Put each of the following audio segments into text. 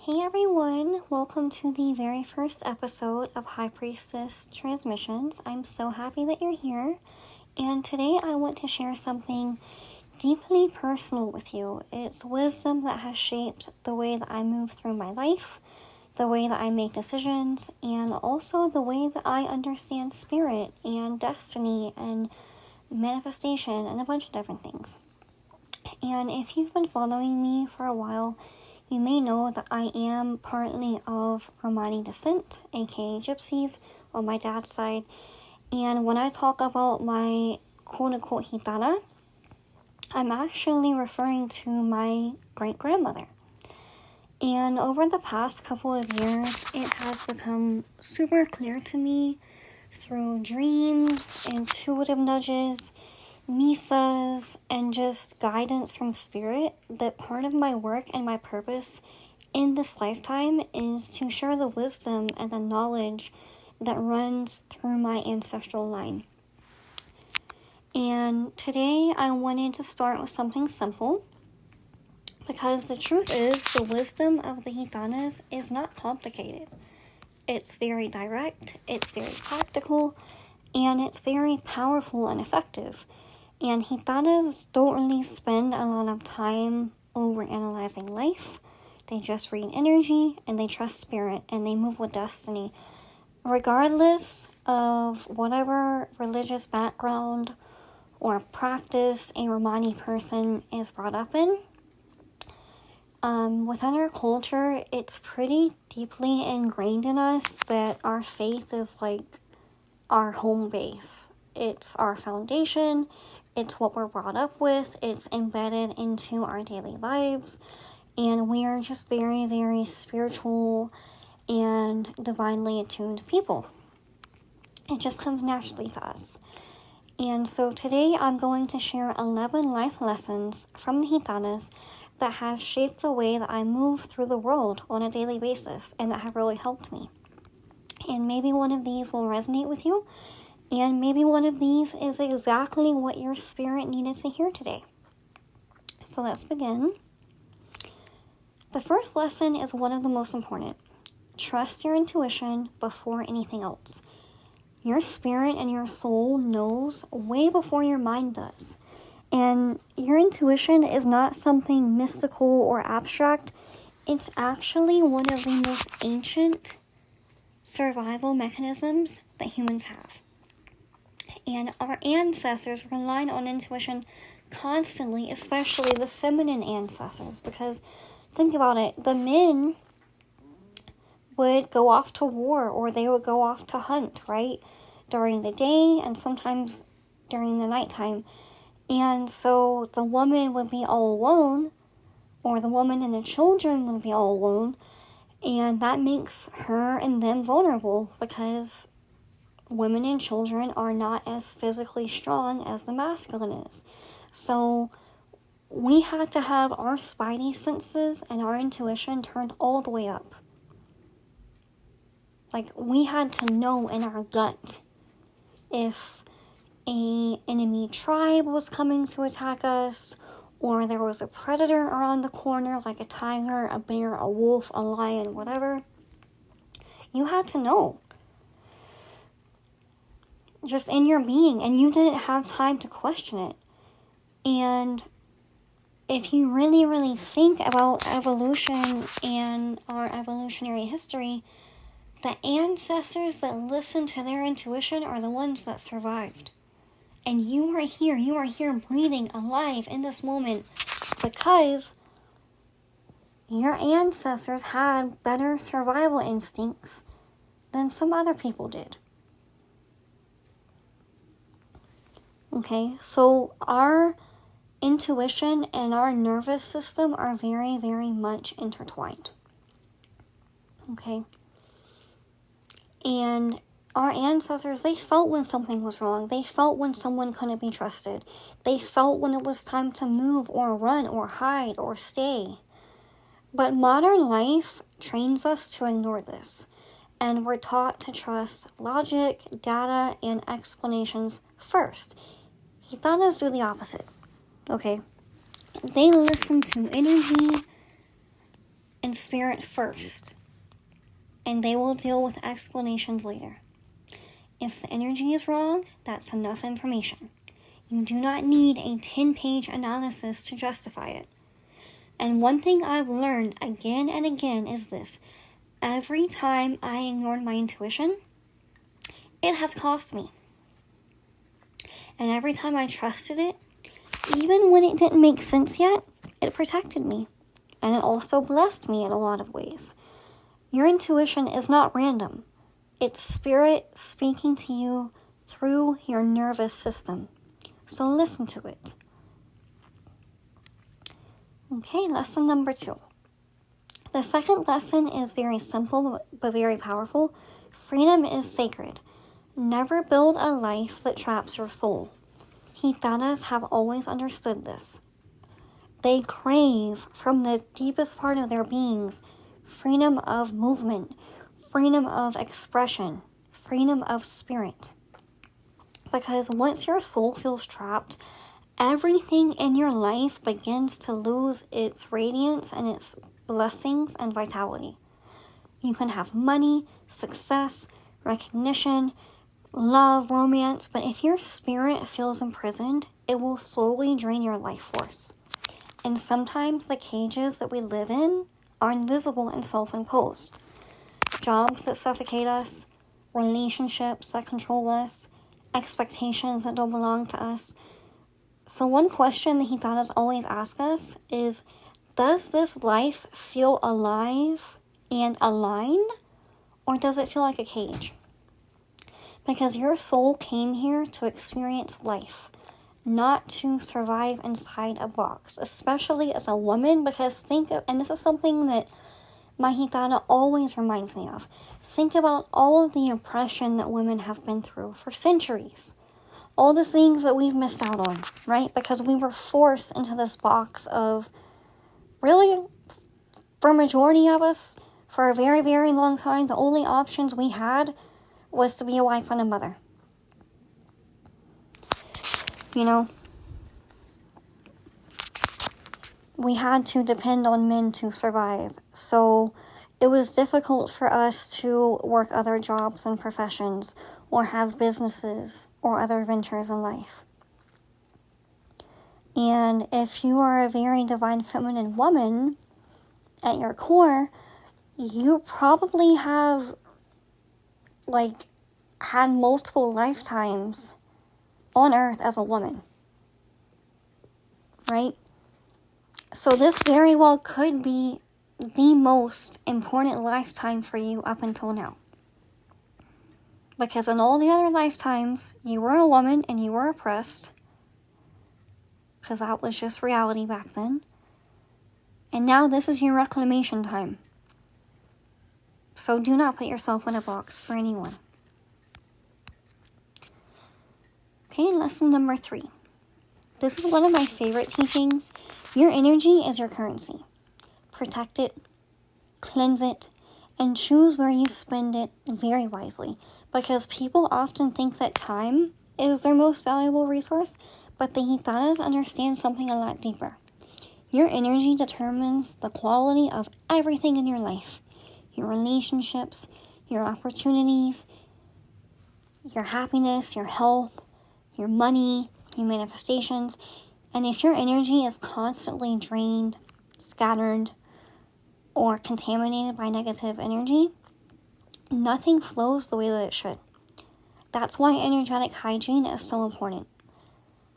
Hey everyone, welcome to the very first episode of High Priestess Transmissions. I'm so happy that you're here, and today I want to share something deeply personal with you. It's wisdom that has shaped the way that I move through my life, the way that I make decisions, and also the way that I understand spirit and destiny and manifestation and a bunch of different things. And if you've been following me for a while, you may know that I am partly of Romani descent, aka gypsies, on my dad's side. And when I talk about my quote-unquote gitana, I'm actually referring to my great-grandmother. And over the past couple of years, it has become super clear to me through dreams, intuitive nudges, misas, and just guidance from spirit that part of my work and my purpose in this lifetime is to share the wisdom and the knowledge that runs through my ancestral line. And today I wanted to start with something simple, because the truth is the wisdom of the gitanas is not complicated. It's very direct, it's very practical, and it's very powerful and effective. And gitanas don't really spend a lot of time overanalyzing life. They just read energy, and they trust spirit, and they move with destiny. Regardless of whatever religious background or practice a Romani person is brought up in, within our culture, it's pretty deeply ingrained in us that our faith is like our home base. It's our foundation. It's what we're brought up with. It's embedded into our daily lives. And we are just very, very spiritual and divinely attuned people. It just comes naturally to us. And so today I'm going to share 11 life lessons from the gitanas that have shaped the way that I move through the world on a daily basis and that have really helped me. And maybe one of these will resonate with you. And maybe one of these is exactly what your spirit needed to hear today. So let's begin. The first lesson is one of the most important. Trust your intuition before anything else. Your spirit and your soul knows way before your mind does. And your intuition is not something mystical or abstract. It's actually one of the most ancient survival mechanisms that humans have. And our ancestors relied on intuition constantly, especially the feminine ancestors, because think about it, the men would go off to war or they would go off to hunt, right, during the day and sometimes during the nighttime. And so the woman would be all alone, or the woman and the children would be all alone, and that makes her and them vulnerable because women and children are not as physically strong as the masculine is. So we had to have our spidey senses and our intuition turned all the way up. Like, we had to know in our gut if an enemy tribe was coming to attack us, or there was a predator around the corner, like a tiger, a bear, a wolf, a lion, whatever. You had to know. Just in your being, and you didn't have time to question it. And if you really, really think about evolution and our evolutionary history, the ancestors that listened to their intuition are the ones that survived. And you are here breathing, alive in this moment because your ancestors had better survival instincts than some other people did. Okay, so our intuition and our nervous system are very, very much intertwined. Okay? And our ancestors, they felt when something was wrong. They felt when someone couldn't be trusted. They felt when it was time to move or run or hide or stay. But modern life trains us to ignore this. And we're taught to trust logic, data, and explanations first. Gitanas do the opposite, okay? They listen to energy, and spirit first, and they will deal with explanations later. If the energy is wrong, that's enough information. You do not need a 10-page analysis to justify it. And one thing I've learned again and again is this. Every time I ignored my intuition, it has cost me. And every time I trusted it, even when it didn't make sense yet, it protected me. And it also blessed me in a lot of ways. Your intuition is not random. It's spirit speaking to you through your nervous system. So listen to it. Okay, lesson number 2. The second lesson is very simple but very powerful. Freedom is sacred. Never build a life that traps your soul. Gitanas have always understood this. They crave from the deepest part of their beings freedom of movement, freedom of expression, freedom of spirit. Because once your soul feels trapped, everything in your life begins to lose its radiance and its blessings and vitality. You can have money, success, recognition, love, romance, but if your spirit feels imprisoned, it will slowly drain your life force. And sometimes the cages that we live in are invisible and self-imposed. Jobs that suffocate us, relationships that control us, expectations that don't belong to us. So one question that Gitanas always ask us is, does this life feel alive and aligned, or does it feel like a cage? Because your soul came here to experience life, not to survive inside a box, especially as a woman, because and this is something that my Gitana always reminds me of. Think about all of the oppression that women have been through for centuries. All the things that we've missed out on, right? Because we were forced into this box of, really, for a majority of us, for a very, very long time, the only options we had was to be a wife and a mother. You know, we had to depend on men to survive. So it was difficult for us to work other jobs and professions or have businesses or other ventures in life. And if you are a very divine feminine woman at your core, you probably have had multiple lifetimes on earth as a woman, right? So this very well could be the most important lifetime for you up until now. Because in all the other lifetimes, you were a woman and you were oppressed, because that was just reality back then. And now this is your reclamation time. So do not put yourself in a box for anyone. Okay, lesson number 3. This is one of my favorite teachings. Your energy is your currency. Protect it, cleanse it, and choose where you spend it very wisely. Because people often think that time is their most valuable resource, but the Gitanas understand something a lot deeper. Your energy determines the quality of everything in your life. Your relationships, your opportunities, your happiness, your health, your money, your manifestations. And if your energy is constantly drained, scattered, or contaminated by negative energy, nothing flows the way that it should. That's why energetic hygiene is so important.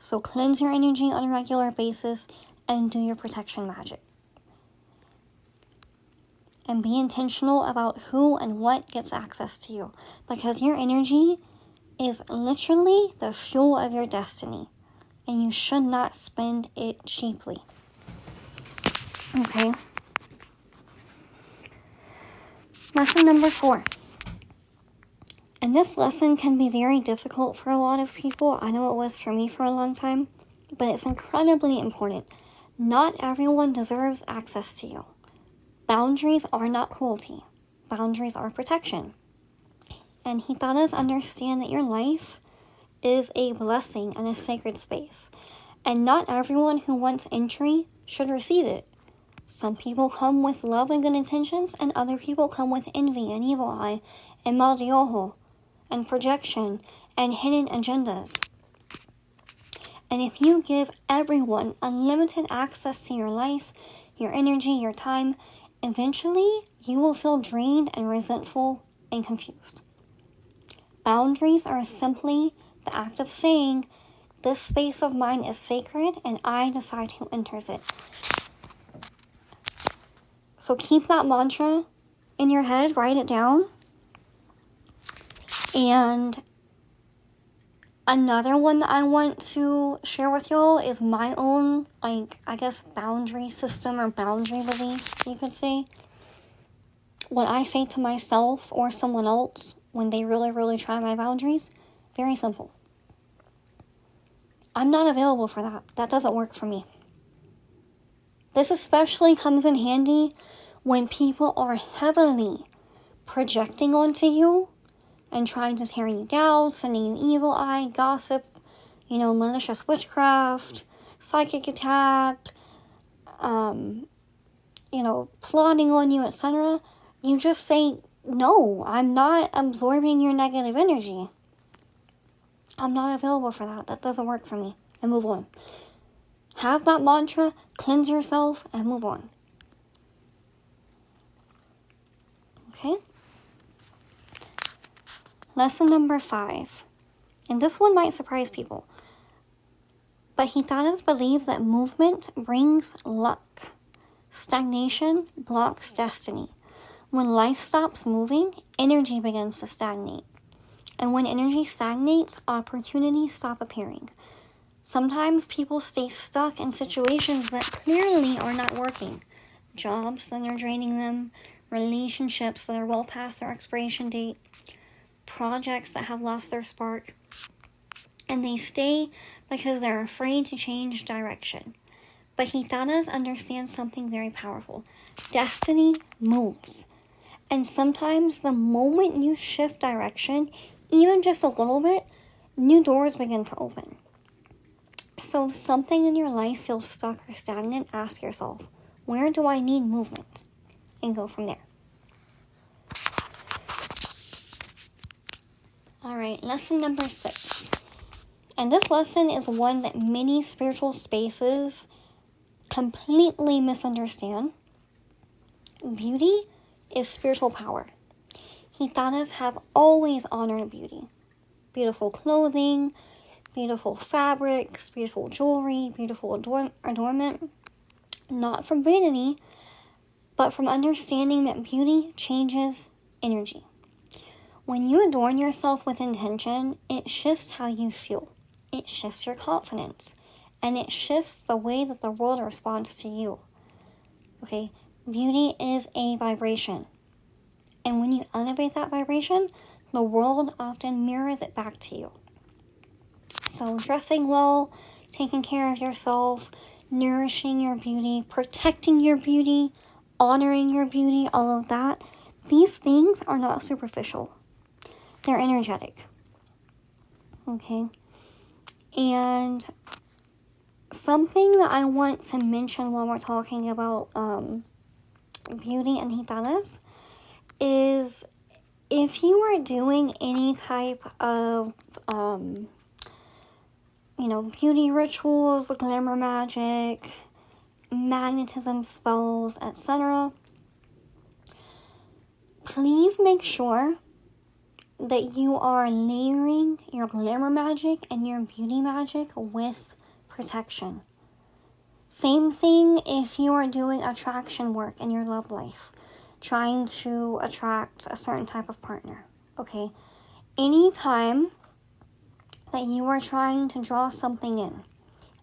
So cleanse your energy on a regular basis and do your protection magic. And be intentional about who and what gets access to you. Because your energy is literally the fuel of your destiny. And you should not spend it cheaply. Okay? Lesson number 4. And this lesson can be very difficult for a lot of people. I know it was for me for a long time. But it's incredibly important. Not everyone deserves access to you. Boundaries are not cruelty. Boundaries are protection. And Gitanas understand that your life is a blessing and a sacred space. And not everyone who wants entry should receive it. Some people come with love and good intentions, and other people come with envy and evil eye and mal de ojo and projection and hidden agendas. And if you give everyone unlimited access to your life, your energy, your time, eventually you will feel drained and resentful and confused. Boundaries are simply the act of saying, this space of mine is sacred and I decide who enters it. So keep that mantra in your head, write it down. And another one that I want to share with y'all is my own, boundary system or boundary belief, you could say. What I say to myself or someone else when they really, really try my boundaries, very simple. I'm not available for that. That doesn't work for me. This especially comes in handy when people are heavily projecting onto you and trying to tear you down, sending you evil eye, gossip, malicious witchcraft, psychic attack, plotting on you, etc. You just say, no, I'm not absorbing your negative energy. I'm not available for that. That doesn't work for me. And move on. Have that mantra, cleanse yourself, and move on. Okay? Lesson number 5. And this one might surprise people. But gitanas believe that movement brings luck. Stagnation blocks destiny. When life stops moving, energy begins to stagnate. And when energy stagnates, opportunities stop appearing. Sometimes people stay stuck in situations that clearly are not working. Jobs that are draining them, relationships that are well past their expiration date, projects that have lost their spark. And they stay because they're afraid to change direction. But gitanas understand something very powerful. Destiny moves. And sometimes the moment you shift direction, even just a little bit, new doors begin to open. So if something in your life feels stuck or stagnant, ask yourself, where do I need movement? And go from there. Alright, lesson number 6. And this lesson is one that many spiritual spaces completely misunderstand. Beauty is spiritual power. Gitanas have always honored beauty. Beautiful clothing, beautiful fabrics, beautiful jewelry, beautiful adornment. Not from vanity, but from understanding that beauty changes energy. When you adorn yourself with intention, it shifts how you feel. It shifts your confidence. And it shifts the way that the world responds to you. Okay? Beauty is a vibration. And when you elevate that vibration, the world often mirrors it back to you. So dressing well, taking care of yourself, nourishing your beauty, protecting your beauty, honoring your beauty, all of that, these things are not superficial. They're energetic. Okay? And something that I want to mention while we're talking about beauty and gitanas is if you are doing any type of beauty rituals, glamour magic, magnetism spells, etc., please make sure that you are layering your glamour magic and your beauty magic with protection. Same thing if you are doing attraction work in your love life, trying to attract a certain type of partner. Okay, anytime that you are trying to draw something in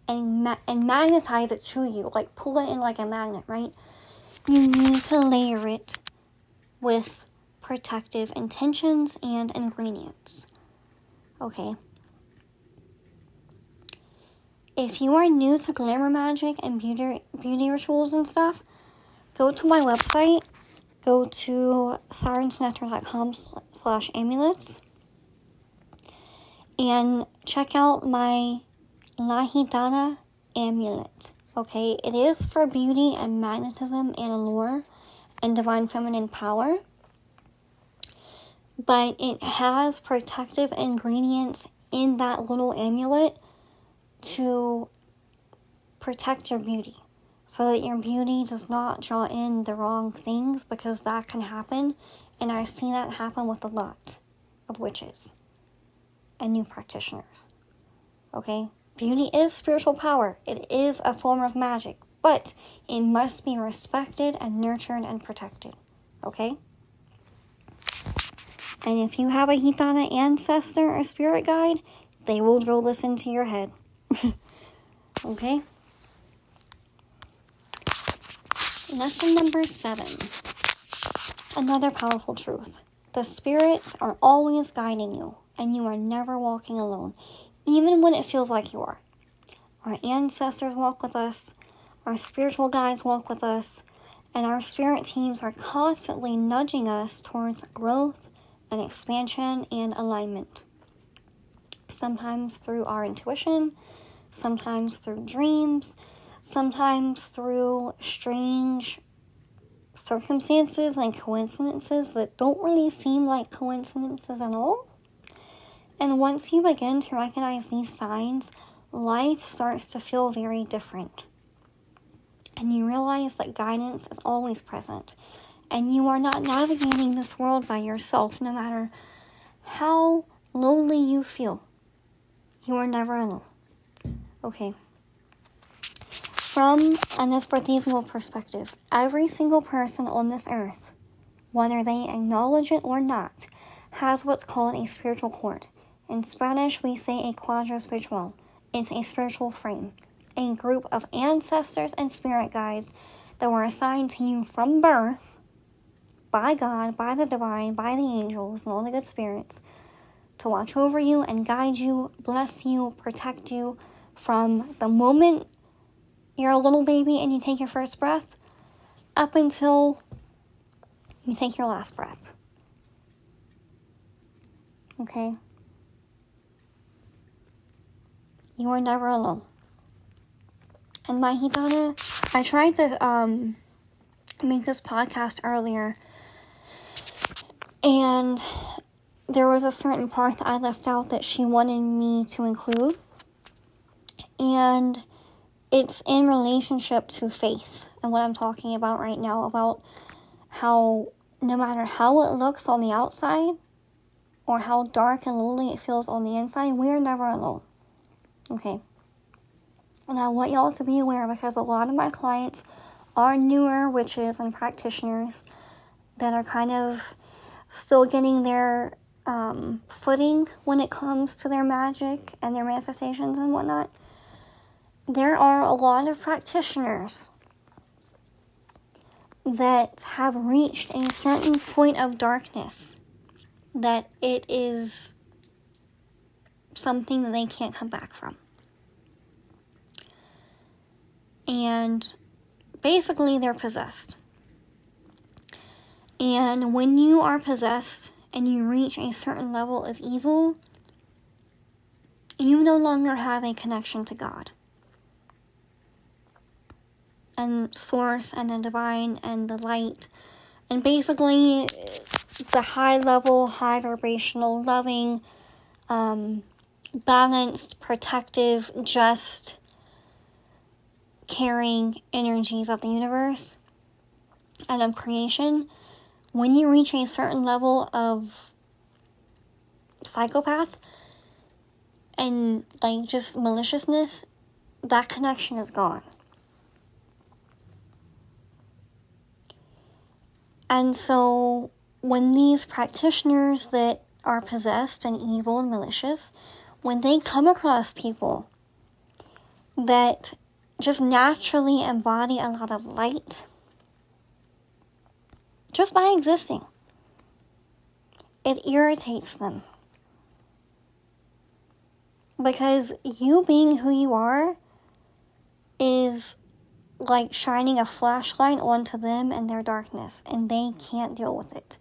and magnetize it to you, like pull it in like a magnet, right? You need to layer it with protective intentions and ingredients. Okay. If you are new to glamour magic and beauty rituals and stuff, go to my website. Go to sirensnectar.com/amulets and check out my La Gitana amulet. Okay, it is for beauty and magnetism and allure and divine feminine power, but it has protective ingredients in that little amulet to protect your beauty, so that your beauty does not draw in the wrong things, because that can happen, and I've seen that happen with a lot of witches and new practitioners. Okay? Beauty is spiritual power. It is a form of magic, but it must be respected and nurtured and protected. Okay? And if you have a gitana ancestor or spirit guide, they will drill this into your head. Okay? Lesson number 7. Another powerful truth. The spirits are always guiding you, and you are never walking alone, even when it feels like you are. Our ancestors walk with us, our spiritual guides walk with us, and our spirit teams are constantly nudging us towards growth and expansion and alignment. Sometimes through our intuition, sometimes through dreams, sometimes through strange circumstances and coincidences that don't really seem like coincidences at all. And once you begin to recognize these signs, life starts to feel very different. And you realize that guidance is always present. And you are not navigating this world by yourself, no matter how lonely you feel. You are never alone. Okay. From an espertismo perspective, every single person on this earth, whether they acknowledge it or not, has what's called a spiritual cord. In Spanish, we say a cuadro espiritual. It's a spiritual frame, a group of ancestors and spirit guides that were assigned to you from birth by God, by the divine, by the angels, and all the good spirits, to watch over you and guide you, bless you, protect you from the moment you're a little baby and you take your first breath up until you take your last breath. Okay? You are never alone. And my gitana, I tried to make this podcast earlier, and there was a certain part that I left out that she wanted me to include, and it's in relationship to faith and what I'm talking about right now, about how no matter how it looks on the outside or how dark and lonely it feels on the inside, we are never alone. Okay? And I want y'all to be aware, because a lot of my clients are newer witches and practitioners that are kind of still getting their footing when it comes to their magic and their manifestations and whatnot. There are a lot of practitioners that have reached a certain point of darkness that it is something that they can't come back from. And basically they're possessed. And when you are possessed and you reach a certain level of evil, you no longer have a connection to God and source and the divine and the light, and basically the high level, high vibrational, loving, balanced, protective, just, caring energies of the universe and of creation. When you reach a certain level of psychopath and like just maliciousness, that connection is gone. And so when these practitioners that are possessed and evil and malicious, when they come across people that just naturally embody a lot of light, just by existing, it irritates them. Because you being who you are is like shining a flashlight onto them and their darkness, and they can't deal with it.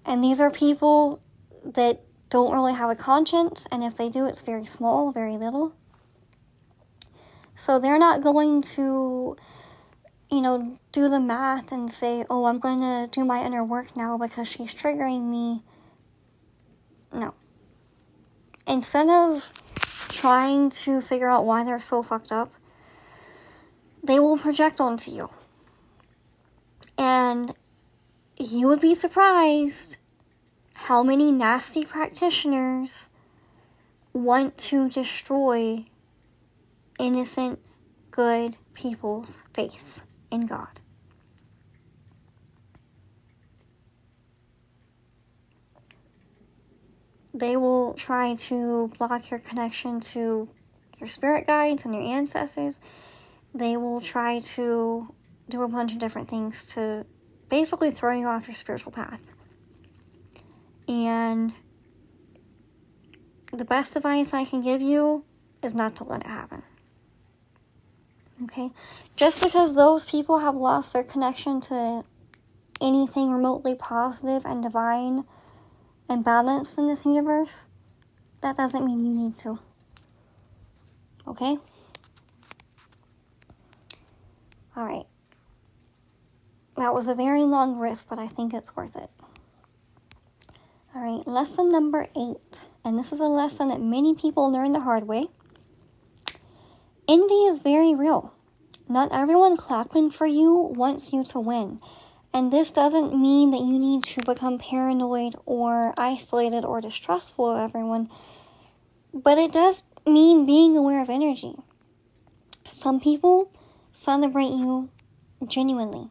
And these are people that don't really have a conscience, and if they do, it's very small, very little. So they're not going to, do the math and say, oh, I'm going to do my inner work now because she's triggering me. No. Instead of trying to figure out why they're so fucked up, they will project onto you. And you would be surprised how many nasty practitioners want to destroy innocent, good people's faith in God. They will try to block your connection to your spirit guides and your ancestors. They will try to do a bunch of different things to basically throw you off your spiritual path. And the best advice I can give you is not to let it happen. Okay? Just because those people have lost their connection to anything remotely positive and divine and balanced in this universe, that doesn't mean you need to. Okay? Alright. That was a very long riff, but I think it's worth it. Alright, lesson number 8. And this is a lesson that many people learn the hard way. Envy is very real. Not everyone clapping for you wants you to win. And this doesn't mean that you need to become paranoid or isolated or distrustful of everyone. But it does mean being aware of energy. Some people celebrate you genuinely.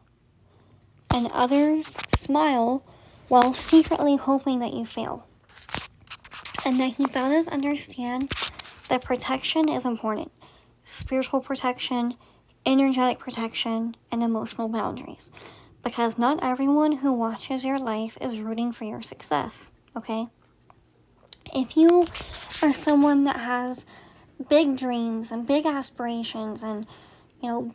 And others smile while secretly hoping that you fail. And that gitanas understand that protection is important. Spiritual protection, energetic protection, and emotional boundaries. Because not everyone who watches your life is rooting for your success, okay? If you are someone that has big dreams and big aspirations and,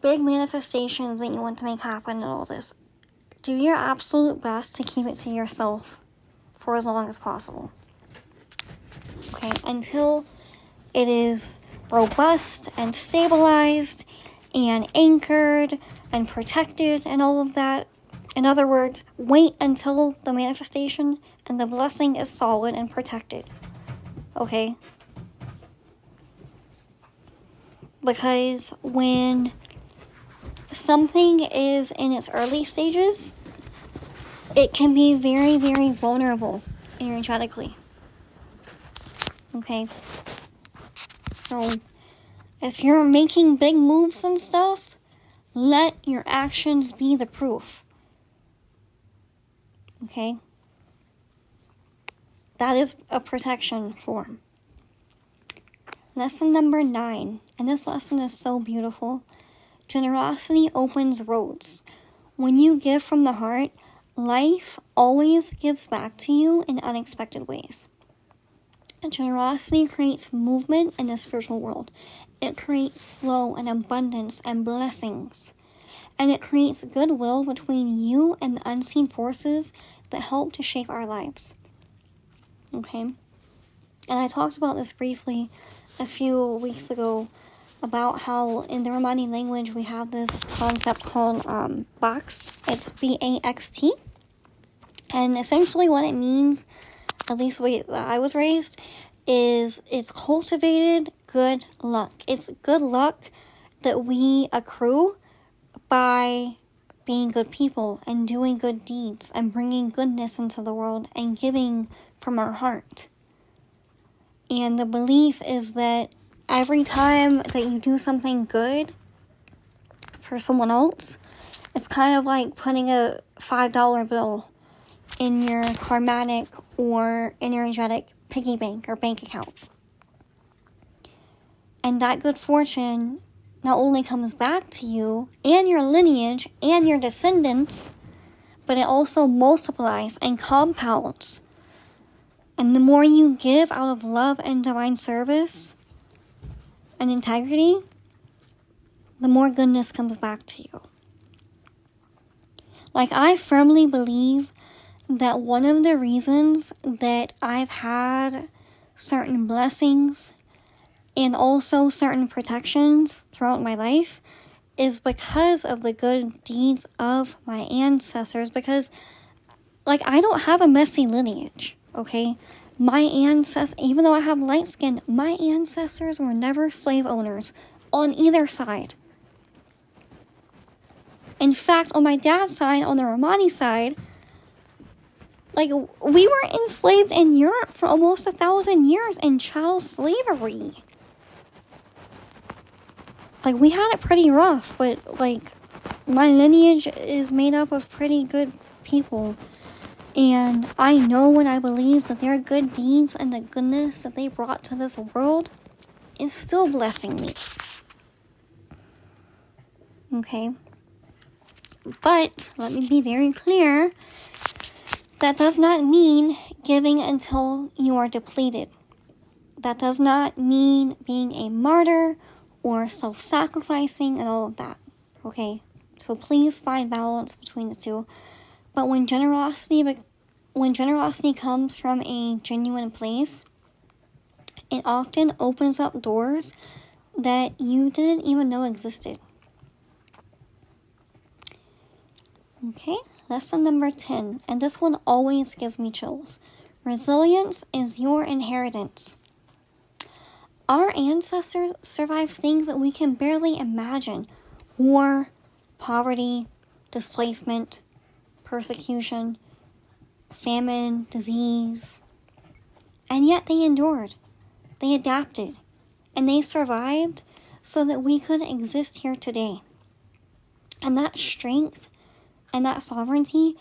big manifestations that you want to make happen and all this, do your absolute best to keep it to yourself for as long as possible. Okay, until it is robust and stabilized and anchored and protected and all of that. In other words, wait until the manifestation and the blessing is solid and protected. Okay? Because when something is in its early stages, it can be very, very vulnerable energetically. Okay? So, if you're making big moves and stuff, let your actions be the proof. Okay? That is a protection form. Lesson number 9. And this lesson is so beautiful. Generosity opens roads. When you give from the heart, life always gives back to you in unexpected ways. And generosity creates movement in the spiritual world. It creates flow and abundance and blessings. And it creates goodwill between you and the unseen forces that help to shape our lives. Okay? And I talked about this briefly a few weeks ago about how in the Romani language we have this concept called Baxt. It's B-A-X-T. And essentially what it means, at least the way that I was raised, is it's cultivated good luck. It's good luck that we accrue by being good people and doing good deeds and bringing goodness into the world and giving from our heart. And the belief is that every time that you do something good for someone else, it's kind of like putting a $5 bill in your karmatic or energetic piggy bank or bank account. And that good fortune not only comes back to you and your lineage and your descendants, but it also multiplies and compounds. And the more you give out of love and divine service and integrity, the more goodness comes back to you. Like, I firmly believe that one of the reasons that I've had certain blessings and also certain protections throughout my life is because of the good deeds of my ancestors. Because, like, I don't have a messy lineage, okay? My ancestors, even though I have light skin, my ancestors were never slave owners on either side. In fact, on my dad's side, on the Romani side, like, we were enslaved in Europe for almost 1,000 years in chattel slavery. Like, we had it pretty rough, but, like, my lineage is made up of pretty good people. And I know and I believe that their good deeds and the goodness that they brought to this world is still blessing me. Okay? But, let me be very clear, that does not mean giving until you are depleted. That does not mean being a martyr or self-sacrificing and all of that. Okay? So please find balance between the two. But when generosity comes from a genuine place, it often opens up doors that you didn't even know existed. Okay, lesson number 10, and this one always gives me chills. Resilience is your inheritance. Our ancestors survived things that we can barely imagine. War, poverty, displacement, persecution, famine, disease. And yet they endured. They adapted. And they survived so that we could exist here today. And that strength and that sovereignty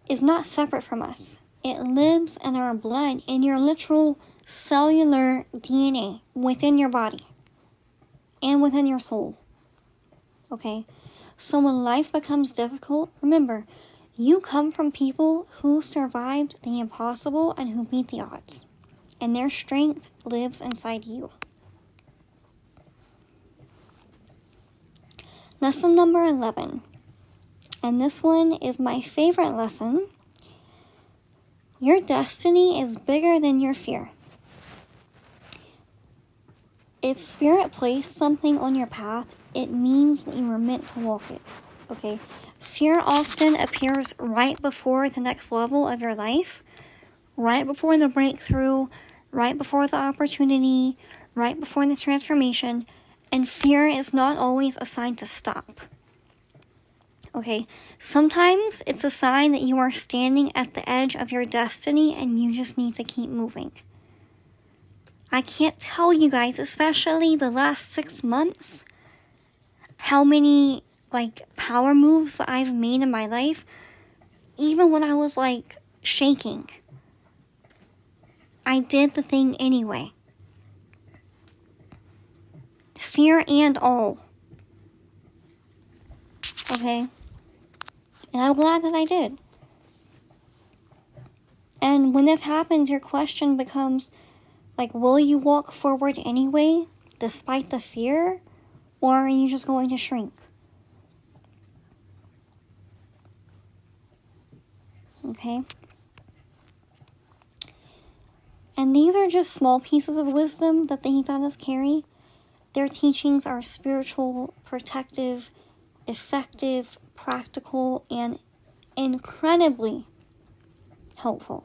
is not separate from us. It lives in our blood, in your literal cellular DNA within your body and within your soul. Okay? So when life becomes difficult, remember, you come from people who survived the impossible and who beat the odds. And their strength lives inside you. Lesson number 11. And this one is my favorite lesson. Your destiny is bigger than your fear. If Spirit placed something on your path, it means that you were meant to walk it. Okay? Fear often appears right before the next level of your life, right before the breakthrough, right before the opportunity, right before this transformation, and fear is not always a sign to stop. Okay, sometimes it's a sign that you are standing at the edge of your destiny and you just need to keep moving. I can't tell you guys, especially the last 6 months, how many, power moves that I've made in my life, even when I was, shaking. I did the thing anyway. Fear and all. Okay? And I'm glad that I did. And when this happens, your question becomes, will you walk forward anyway, despite the fear? Or are you just going to shrink? Okay? And these are just small pieces of wisdom that the gitanas carry. Their teachings are spiritual, protective, effective, practical, and incredibly helpful.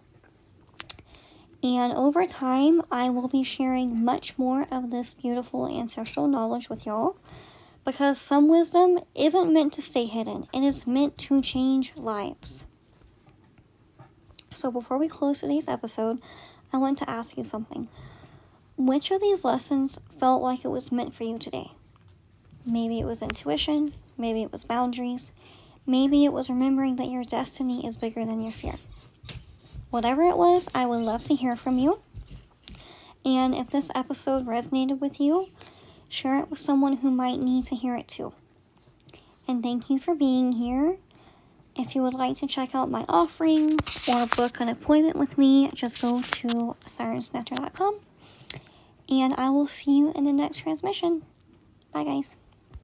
And over time, I will be sharing much more of this beautiful ancestral knowledge with y'all, because some wisdom isn't meant to stay hidden. It is meant to change lives. So before we close today's episode, I want to ask you something. Which of these lessons felt like it was meant for you today? Maybe it was intuition, maybe it was boundaries, maybe it was remembering that your destiny is bigger than your fear. Whatever it was, I would love to hear from you. And if this episode resonated with you, share it with someone who might need to hear it too. And thank you for being here. If you would like to check out my offerings or book an appointment with me, just go to sirensnectar.com. And I will see you in the next transmission. Bye, guys.